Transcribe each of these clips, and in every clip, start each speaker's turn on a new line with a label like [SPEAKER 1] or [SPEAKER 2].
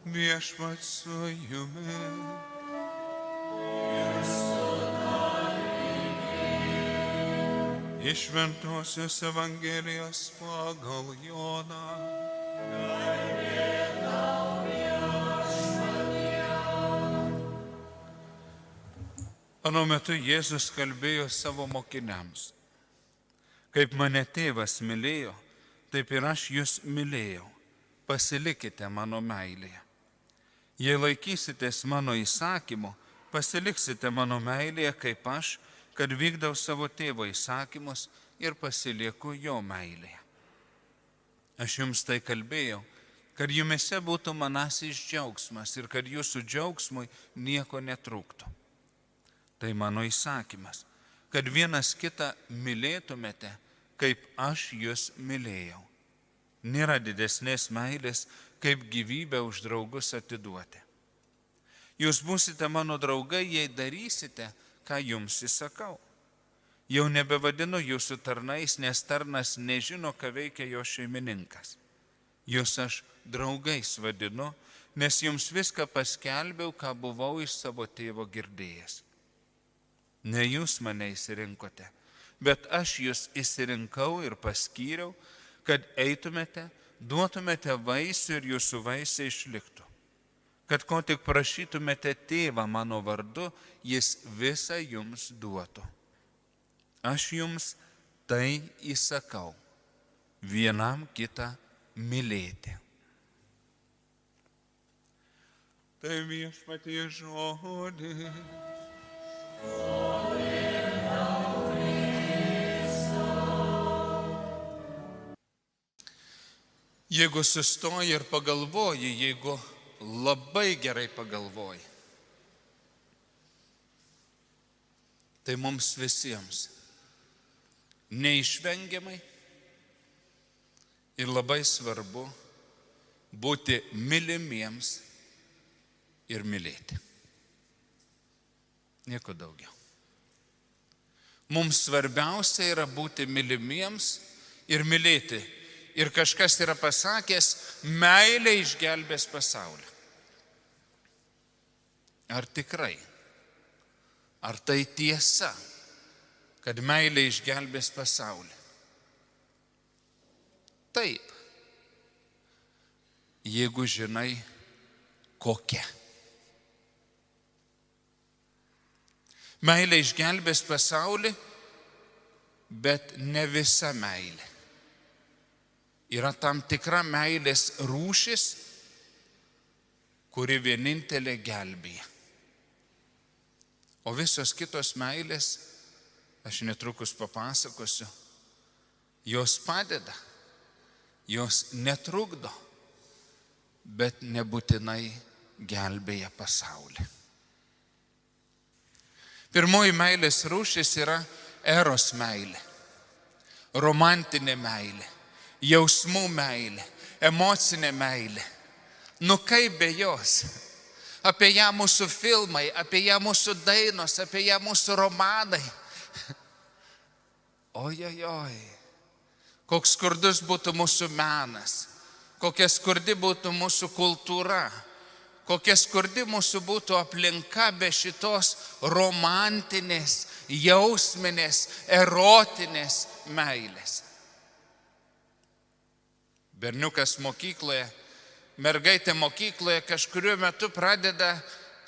[SPEAKER 1] Viešpats su jumis. Iš Šventosios Evangelijos pagal Joną. Anu metu Jėzus kalbėjo savo mokiniams: Kaip mane tėvas mylėjo, taip ir aš jūs mylėjau. Pasilikite mano meilėje. Jei laikysitės mano įsakymų, pasiliksite mano meilėje kaip aš, kad vykdau savo tėvo įsakymus ir pasilieku jo meilėje. Aš jums tai kalbėjau, kad jumise būtų manasis džiaugsmas ir kad jūsų džiaugsmui nieko netrūktų. Tai mano įsakymas, kad vienas kitą mylėtumėte, kaip aš jūs mylėjau. Nėra didesnės meilės, kaip gyvybę už draugus atiduoti. Jūs būsite mano draugai, jei darysite, ką jums įsakau. Jau nebevadinu jūsų tarnais, nes tarnas nežino, ką veikia jo šeimininkas. Jūs aš draugais vadinu, nes jums viską paskelbiau, ką buvau iš savo tėvo girdėjęs. Ne jūs mane išsirinkote, bet aš jūs išsirinkau ir paskyriau, kad eitumėte, duotumėte vaisių ir jūsų vaisiai išliktų. Kad ko tik prašytumėte tėvą mano vardu, jis visą jums duotų. Aš jums tai įsakau, vienam kitą mylėti. Tai Viešpaties žodis. Jeigu sustoji ir pagalvoji, jeigu labai gerai pagalvoji, tai mums visiems neišvengiamai ir labai svarbu būti mylimiems ir mylėti. Nieko daugiau. Mums svarbiausia yra būti mylimiems ir mylėti. Ir kažkas yra pasakęs, meilė išgelbės pasaulį. Ar tikrai? Ar tai tiesa, kad meilė išgelbės pasaulį? Taip. Jeigu žinai, kokia. Meilė išgelbės pasaulį, bet ne visa meilė. Yra tam tikra meilės rūšis, kuri vienintelė gelbėja. O visos kitos meilės, aš netrukus papasakosiu, jos padeda, jos netrukdo, bet nebūtinai gelbėja pasaulį. Pirmoji meilės rūšis yra eros meilė, romantinė meilė. Jausmų meilė, emocinė meilė. Nu kaip be jos? Apie ją mūsų filmai, apie ją mūsų dainos, apie ją mūsų romanai. Ojojoj, koks skurdus būtų mūsų menas, kokia skurdi būtų mūsų kultūra, kokia skurdi mūsų būtų aplinka be šitos romantinės, jausminės, erotinės meilės. Berniukas mokykloje, mergaitė mokykloje kažkuriuo metu pradeda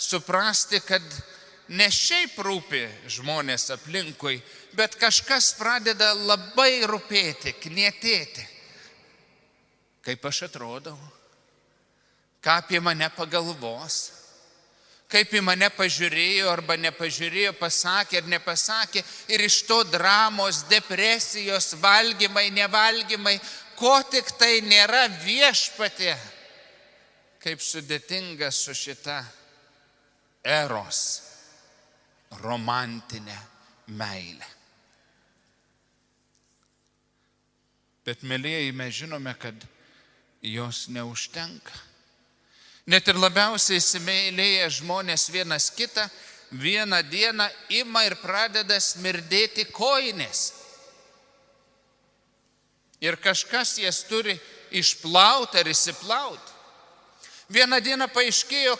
[SPEAKER 1] suprasti, kad ne šiaip rūpi žmonės aplinkui, bet kažkas pradeda labai rūpėti, knietėti. Kaip aš atrodau, ką apie mane pagalvos, kaip į mane pažiūrėjo arba nepažiūrėjo, pasakė ar nepasakė, ir iš to dramos, depresijos, valgymai, nevalgymai, ko tik tai nėra Viešpatie, kaip sudėtinga su šita eros romantinė meilė. Bet, mielieji, mes žinome, kad jos neužtenka. Net ir labiausiai įsimylėję žmonės vienas kitą, vieną dieną ima ir pradeda smirdėti kojinės. Ir kažkas jas turi išplauti ar įsiplauti. Vieną dieną paaiškėjo,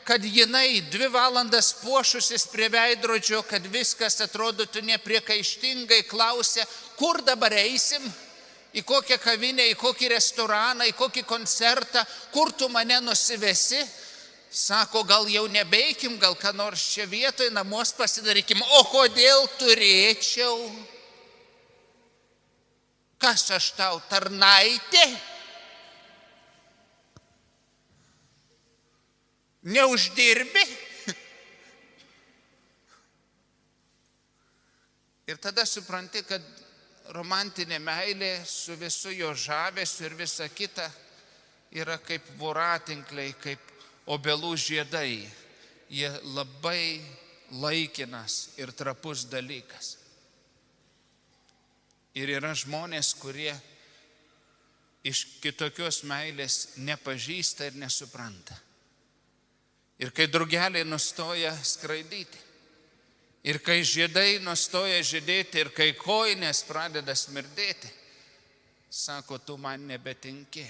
[SPEAKER 1] kad jinai 2 valandas puošusis prie veidrodžio, kad viskas atrodytų nepriekaištingai, klausė, kur dabar eisim, į kokią kavinę, į kokį restoraną, į kokį koncertą, kur tu mane nusivesi. Sako, gal jau nebeikim, gal ką nors čia vietoj namuos pasidarykim. O kodėl turėčiau? Kas aš tau, tarnaitė? Neuždirbi? Ir tada supranti, kad romantinė meilė su visu jo žavesiu ir visa kita yra kaip voratinkliai, kaip obelų žiedai. Jie labai laikinas ir trapus dalykas. Ir yra žmonės, kurie iš kitokios meilės nepažįsta ir nesupranta. Ir kai drugeliai nustoja skraidyti, ir kai žiedai nustoja žydėti, ir kai kojinės pradeda smirdėti, sako, tu man nebetinki.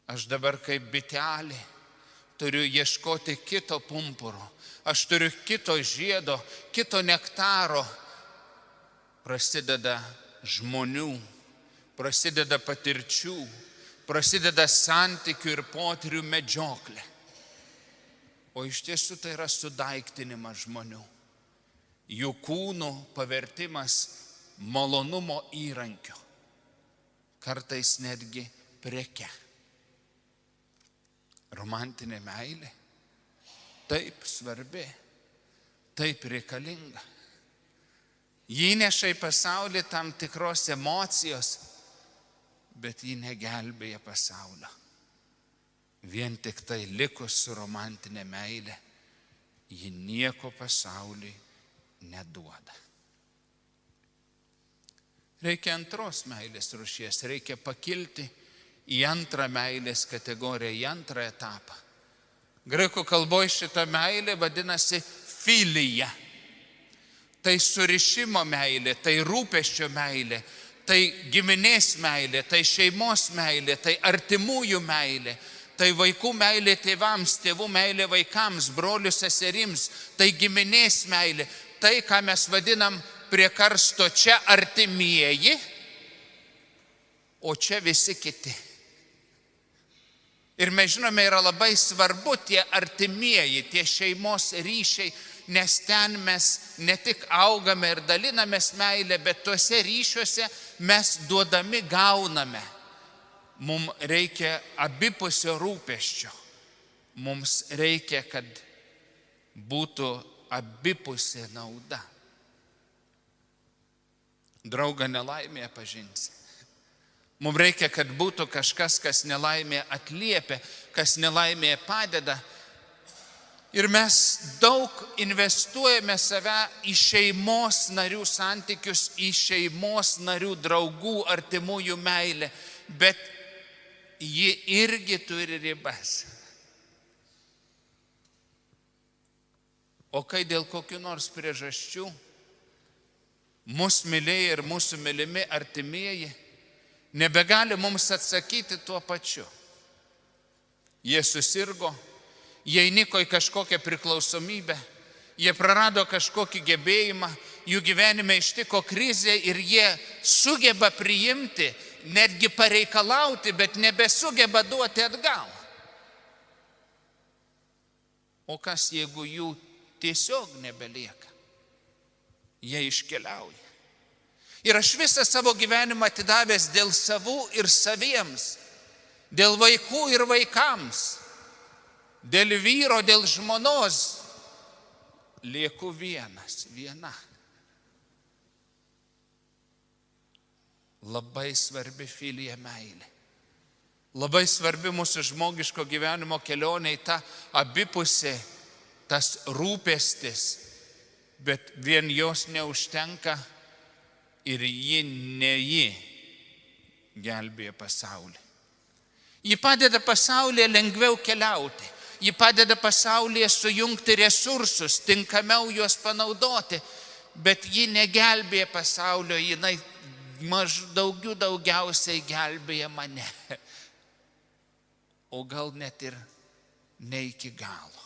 [SPEAKER 1] Aš dabar kaip bitelė turiu ieškoti kito pumpuro, aš turiu kito žiedo, kito nektaro. Prasideda žmonių, prasideda patirčių, prasideda santykių ir potyrių medžioklė. O iš tiesų tai yra sudaiktinimas žmonių. Jų kūnų pavertimas malonumo įrankio. Kartais netgi preke. Romantinė meilė taip svarbi, taip reikalinga. Ji neša į pasaulį tam tikros emocijos, bet ji negelbėja pasaulio. Vien tik tai likus su romantinė meilė, ji nieko pasauliui neduoda. Reikia antros meilės rūšies, reikia pakilti į antrą meilės kategoriją, į antrą etapą. Graikų kalboje šita meilė vadinasi filija. Tai surišimo meilė, tai rūpesčio meilė, tai giminės meilė, tai šeimos meilė, tai artimųjų meilė. Tai vaikų meilė tėvams, tėvų meilė vaikams, brolių seserims, tai giminės meilė, tai, ką mes vadinam prie karsto čia artimieji, o čia visi kiti. Ir mes žinome, yra labai svarbu tie artimieji, tie šeimos ryšiai, nes ten mes ne tik augame ir dalinamės meilę, bet tuose ryšiuose mes duodami gauname. Mums reikia abipusio rūpesčio. Mums reikia, kad būtų abipusė nauda. Draugą nelaimėje pažinsi. Mums reikia, kad būtų kažkas, kas nelaimėje atliepia, kas nelaimėje padeda. Ir mes daug investuojame save į šeimos narių santykius, į šeimos narių draugų, artimųjų meilę. Bet ji irgi turi ribas. O kai dėl kokių nors priežasčių mūsų mylėjai ir mūsų mylimi artimieji nebegali mums atsakyti tuo pačiu. Jie susirgo, jie įniko į kažkokią priklausomybę, jie prarado kažkokį gebėjimą, jų gyvenime ištiko krizė ir jie sugeba priimti, netgi pareikalauti, bet nebesugeba duoti atgal. O kas, jeigu jų tiesiog nebelieka? Jie iškeliauja. Ir aš visą savo gyvenimą atidavęs dėl savų ir saviems, dėl vaikų ir vaikams, dėl vyro, dėl žmonos, lieku viena. Labai svarbi filija meilė. Labai svarbi mūsų žmogiško gyvenimo kelionė į tą abipusę, tas rūpestis, bet vien jos neužtenka ir ji gelbėja pasaulį. Ji padeda pasaulyje lengviau keliauti, ji padeda pasaulyje sujungti resursus, tinkamiau juos panaudoti, bet ji negelbėja pasaulio, jinai daugiausiai gelbėja mane. o gal net ir ne iki galo.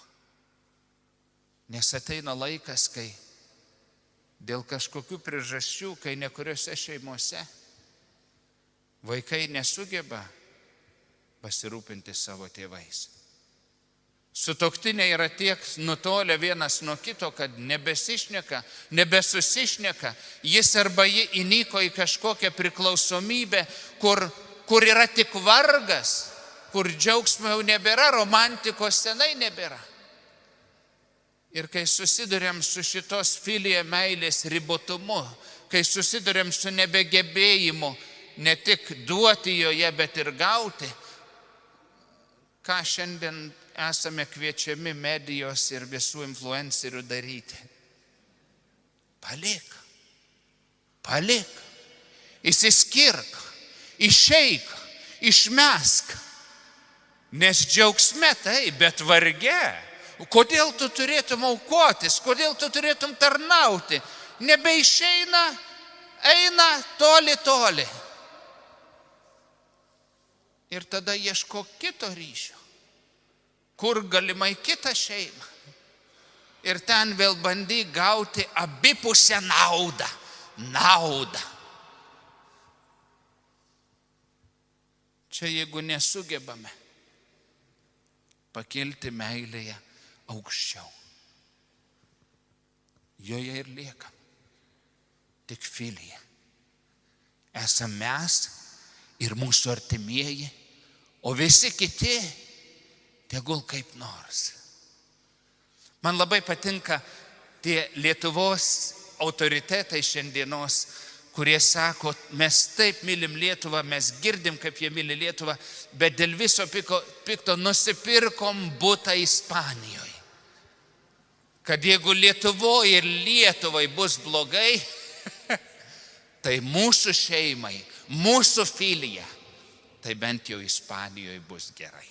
[SPEAKER 1] Nes ateina laikas, kai dėl kažkokių priežasčių, kai nekuriuose šeimose vaikai nesugeba pasirūpinti savo tėvais. Sutuoktiniai yra tiek nutolę vienas nuo kito, kad nebesišneka, nebesusišneka. Jis arba ji įnyko į kažkokią priklausomybę, kur yra tik vargas, kur džiaugsmo jau nebėra, romantikos senai nebėra. Ir kai susiduriam su šitos filija meilės ribotumu, kai susiduriam su nebegebėjimu ne tik duoti joje, bet ir gauti, ką šiandien esame kviečiami medijos ir visų influencerių daryti. Palik, įsiskirk, išeik, išmesk. Nes džiaugsme tai, bet varge. Kodėl tu turėtum aukotis, kodėl tu turėtum tarnauti? Nebeišeina, eina toli. Ir tada ieško kito ryšio, kur galimai kitą šeimą. Ir ten vėl bandyk gauti abipusę naudą. Čia jeigu nesugebame pakilti meilėje aukščiau, joje ir liekam tik filija. Esam mes ir mūsų artimieji, o visi kiti tegul kaip nors. Man labai patinka tie Lietuvos autoritetai šiandienos, kurie sako, mes taip mylim Lietuvą, mes girdim, kaip jie myli Lietuvą, bet dėl viso pikto nusipirkom butą Ispanijoje. Kad jeigu Lietuvoje ir Lietuvai bus blogai, tai mūsų šeimai, mūsų filija, tai bent jau Ispanijoje bus gerai.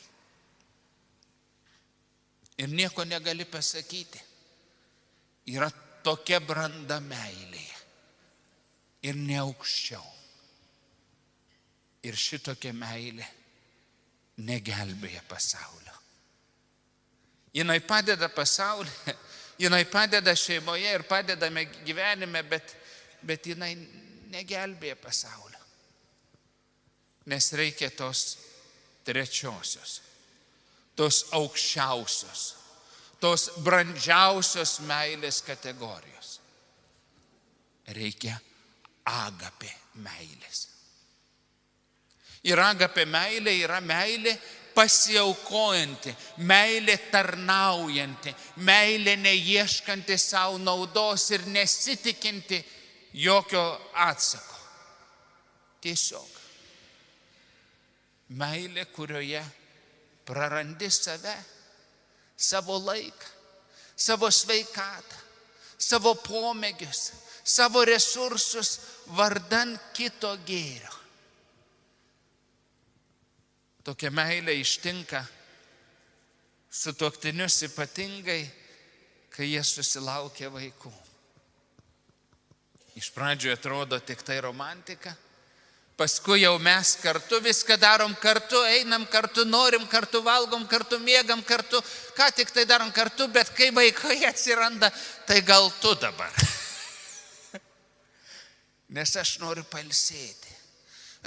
[SPEAKER 1] Ir nieko negali pasakyti. Yra tokia branda meilėje. Ir ne aukščiau. Ir šitokia meilė negelbėja pasaulio. Jinai padeda pasaulyje, jinai padeda šeimoje ir padedame gyvenime, bet jinai negelbėja pasaulio. Nes reikia tos trečiosios, tos aukščiausios, tos brandžiausios meilės kategorijos. Reikia agapė meilės. Ir agapė meilė yra meilė pasiaukojanti, meilė tarnaujanti, meilė neieškanti savo naudos ir nesitikinti jokio atsako. Tiesiog meilė, kurioje prarandi save, savo laiką, savo sveikatą, savo pomėgius, savo resursus vardan kito gėrio. Tokia meilė ištinka sutuoktinius ypatingai, kai jie susilaukia vaikų. Iš pradžių atrodo tik tai romantika, paskui jau mes kartu viską darom kartu, einam kartu, norim kartu, valgom kartu, miegam kartu, ką tik tai darom kartu, bet kai vaikai atsiranda, tai gal tu dabar. Nes aš noriu pailsėti,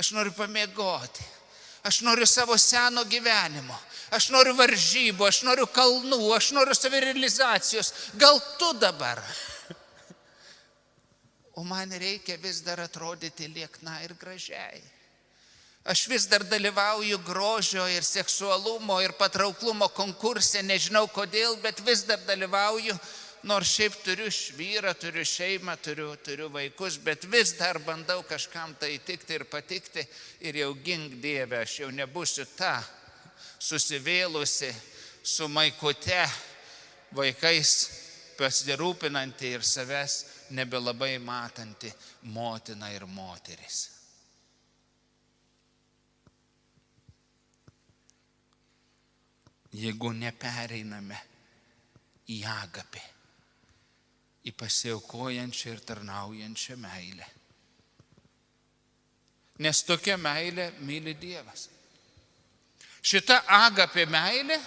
[SPEAKER 1] aš noriu pamiegoti, aš noriu savo seno gyvenimo, aš noriu varžybų, aš noriu kalnų, aš noriu savirealizacijos, gal tu dabar. O man reikia vis dar atrodyti liekna ir gražiai. Aš vis dar dalyvauju grožio ir seksualumo ir patrauklumo konkurse, nežinau kodėl, bet vis dar dalyvauju, nors šiaip turiu vyrą, turiu šeimą, turiu vaikus, bet vis dar bandau kažkam tai įtikti ir patikti ir jau gink Dieve, aš jau nebūsiu ta susivėlusi su maikute vaikais pasirūpinanti ir savęs nebelabai matanti motina ir moteris. Jeigu nepereiname į agapę, į pasiaukojančią ir tarnaujančią meilę. Nes tokia meilė myli Dievas. Šita agapė meilė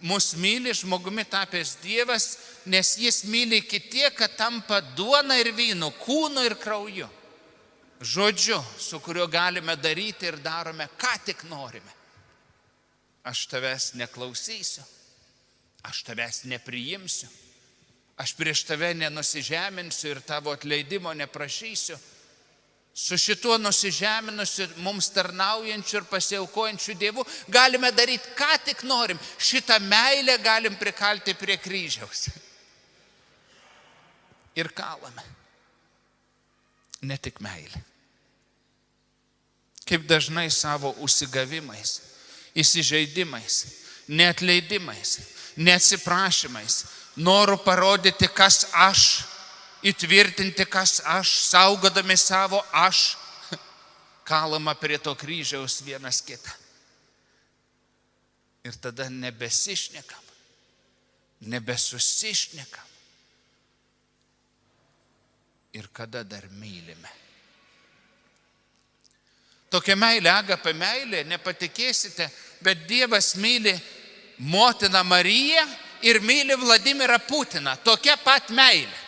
[SPEAKER 1] mus myli žmogumi tapęs Dievas, nes jis myli iki tiek, kad tampa duona ir vynu, kūnu ir krauju. Žodžiu, su kuriuo galime daryti ir darome, ką tik norime. Aš tavęs neklausysiu, aš tavęs nepriimsiu, aš prieš tave nenusižeminsiu ir tavo atleidimo neprašysiu. Su šituo nusižeminusiu, mums tarnaujančiu ir pasiaukojančiu Dievu galime daryti, ką tik norim. Šitą meilę galim prikalti prie kryžiaus. Ir kalame. Ne tik meilė. Kaip dažnai savo užsigavimais, įsižeidimais, neatleidimais, neatsiprašymais, noriu parodyti, kas aš, įtvirtinti, kas aš, saugodami savo aš, kalama prie to kryžiaus vienas kitą. Ir tada nebesišnekam, nebesusišnekam. Ir kada dar mylime. Tokia meilė, agapė meilė, nepatikėsite, bet Dievas myli motiną Mariją ir myli Vladimirą Putiną. Tokia pat meilė.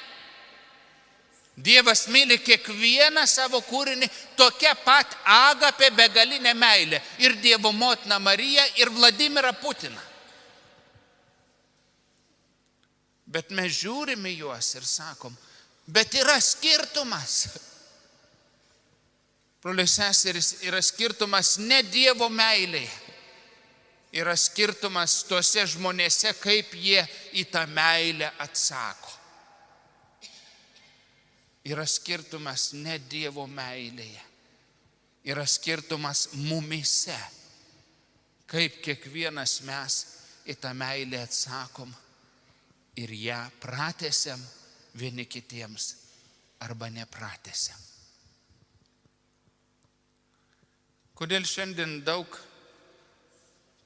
[SPEAKER 1] Dievas myli kiekvieną savo kūrinį, tokia pat agapė begalinė meilė. Ir Dievo motiną Mariją, ir Vladimirą Putiną. Bet mes žiūrime juos ir sakom, bet yra skirtumas. Broliai seserys, yra skirtumas ne Dievo meilėje. Yra skirtumas tuose žmonėse, kaip jie į tą meilę atsako. Yra skirtumas ne Dievo meilėje. Yra skirtumas mumise, kaip kiekvienas mes į tą meilę atsakom ir ją pratęsiam vieni kitiems arba nepratęsiam. Kodėl šiandien daug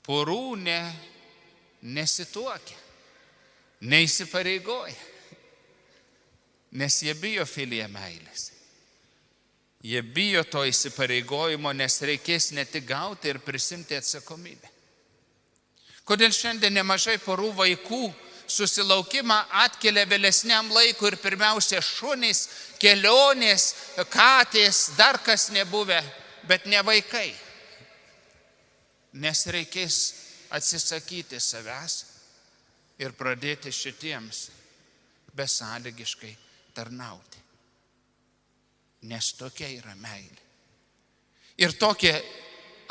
[SPEAKER 1] porų nesituokia, neįsipareigoja? Nes jie bijo filija meilės. Jie bijo to įsipareigojimo, nes reikės ne tik gauti ir prisimti atsakomybę. Kodėl šiandien nemažai porų vaikų susilaukimą atkelia vėlesniam laikui ir pirmiausia šunys, kelionės, katės, dar kas nebuvę, bet ne vaikai. Nes reikės atsisakyti savęs ir pradėti šitiems besąlygiškai tarnauti. Nes tokia yra meilė. Ir tokia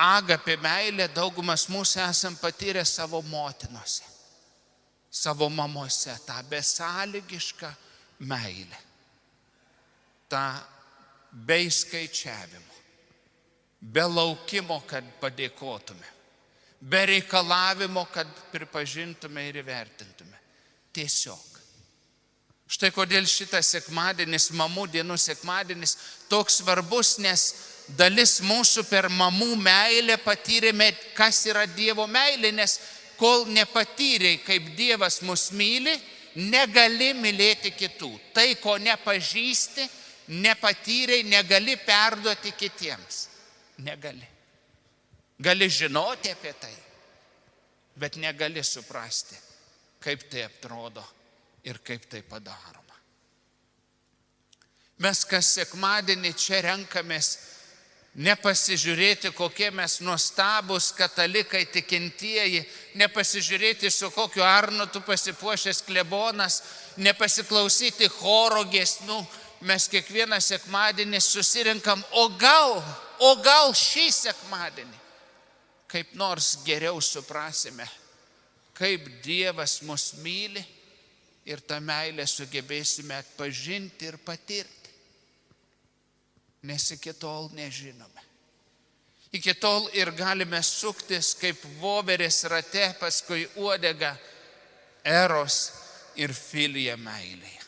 [SPEAKER 1] agapė meilė daugumas mūsų esam patyrę savo motinose, savo mamose, tą besąlygišką meilę, tą be įskaičiavimo, be laukimo, kad padėkotume, be reikalavimo, kad pripažintume ir įvertintume. Tiesiog. Štai kodėl šitas sekmadienis, mamų dienų sekmadienis, toks svarbus, nes dalis mūsų per mamų meilę patyrėme, kas yra Dievo meilė, nes kol nepatyrei, kaip Dievas mus myli, negali mylėti kitų. Tai, ko nepažįsti, nepatyrei, negali perduoti kitiems. Negali. Gali žinoti apie tai, bet negali suprasti, kaip tai atrodo ir kaip tai padaroma. Mes kas sekmadienį čia renkamės nepasižiūrėti, kokie mes nuostabus katalikai tikintieji, nepasižiūrėti, su kokiu Arnotu pasipuošęs klebonas, nepasiklausyti choro giesmių. Mes kiekvieną sekmadienį susirinkam, o gal šį sekmadienį kaip nors geriau suprasime, kaip Dievas mus myli ir tą meilę sugebėsime atpažinti ir patirti. Nes iki tol nežinome. Iki tol ir galime suktis kaip voverės rate, paskui uodega eros ir filija meilėje.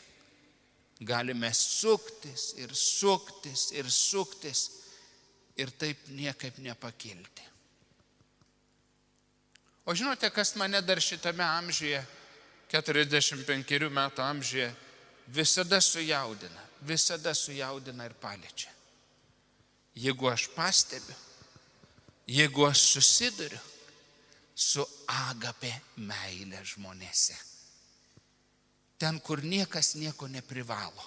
[SPEAKER 1] Galime suktis ir suktis ir suktis ir taip niekaip nepakilti. O žinote, kas mane dar šitame amžiuje, 45 metų amžiuje, visada sujaudina ir paliečia. Jeigu aš pastebiu, jeigu aš susiduriu, su agape meile žmonėse. Ten, kur niekas nieko neprivalo.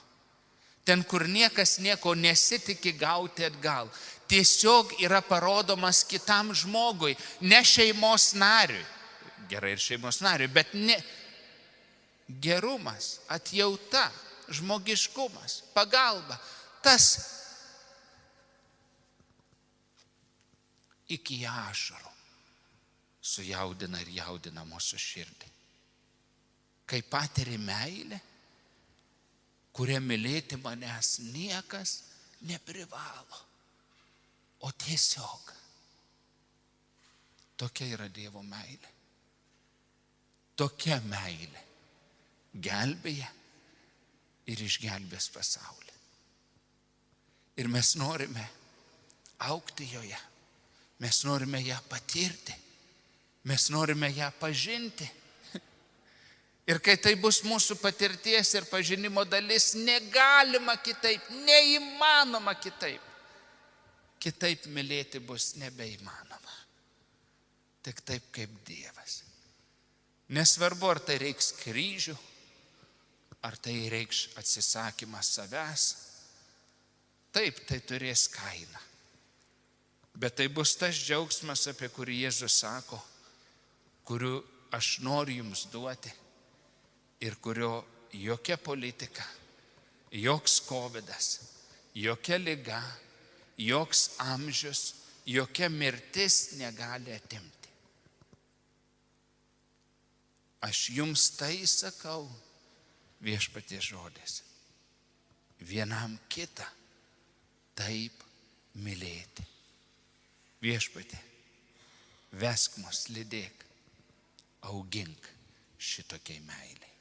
[SPEAKER 1] Ten, kur niekas nieko nesitiki gauti atgal. Tiesiog yra parodomas kitam žmogui, ne šeimos nariui. Gerai ir šeimos nariui, bet ne gerumas, atjauta, žmogiškumas, pagalba. Tas iki ašarų sujaudina ir jaudina mūsų širdį. Kai patiri meilę, kurią mylėti manęs niekas neprivalo, o tiesiog. Tokia yra Dievo meilė. Tokia meilė gelbėja ir išgelbės pasaulį. Ir mes norime augti joje. Mes norime ją patirti. Mes norime ją pažinti. Ir kai tai bus mūsų patirties ir pažinimo dalis, negalima kitaip, neįmanoma kitaip. Kitaip mylėti bus nebeįmanoma. Tik taip kaip Dievas. Nesvarbu, ar tai reiks kryžių, ar tai reikš atsisakymas savęs. Taip, tai turės kainą. Bet tai bus tas džiaugsmas, apie kurį Jėzus sako, kuriuo aš noriu jums duoti ir kurio jokia politika, joks kovidas, jokia liga, joks amžius, jokia mirtis negali atimti. Aš jums tai sakau, viešpaties žodis, vienam kitą taip mylėti. Viešpatie, vesk mus, lydėk, augink šitokiai meiliai.